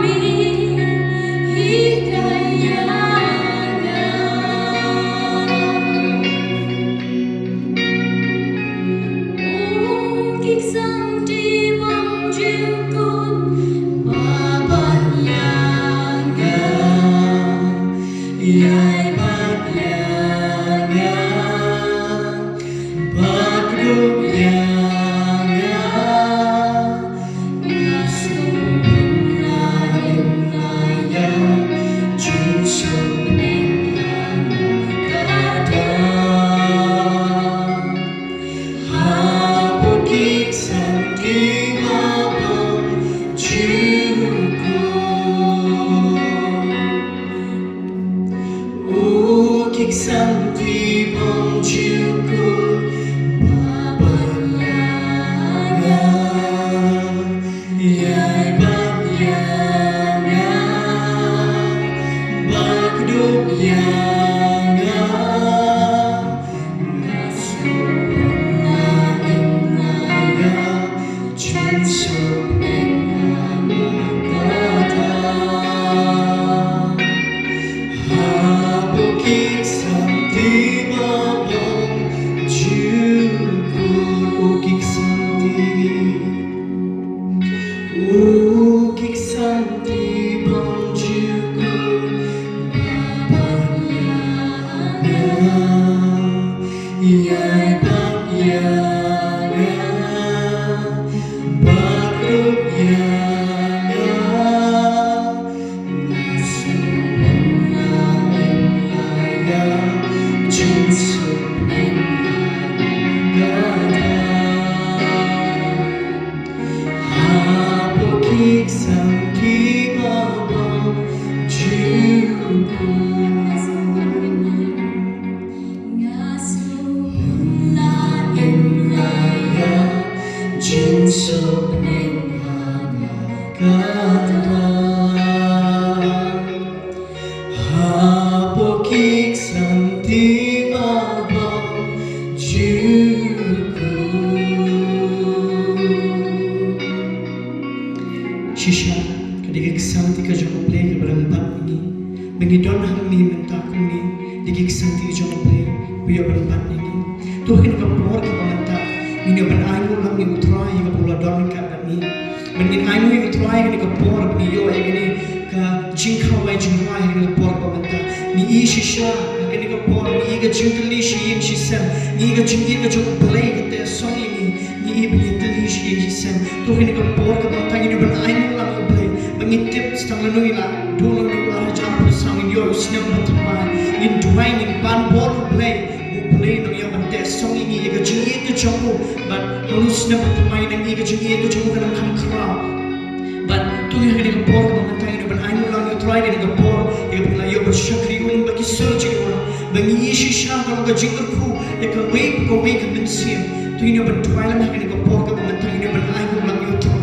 Me santi ka jong play ka barang bat ini. Mengidon hang ni mentakung ni. Digig santi ka jong play. Puya barang bat ini. Tuhin ka por ka pamanta. Minyo ban ayo lang ni utray ka pula don ka ni. Mengin ayo ni utray ka ni ka por ni yo ay ni ka jingkawai jingwai ni ka por ka pamanta. Ni ishisha ka ni ka por ni ka jingkali shi yin shi sen. Ni ka jingi ka jong play ka te song ini. Ni ibli tali shi yin shi sen. Tuhin ka por ka pamanta ni ban ayo lang ka play. Mengitip setang lanui lah. Dulu ni arah jam sang yo sinyam bertema. Ni duwan ni ban por play. Play nang yang bante song ini ega jingi ke jongku but halus na bertemain nang ega jingi ke jongku nang kamkra but tu yang kena por ke mentai ni ban ai mulang yo try kena por ega pula yo bersyakri un bagi surji orang bagi yeshi sha kalau ke jingku ega wake ko wake bensin tu ini ban try lah kena por ke mentai ni ban ai mulang yo try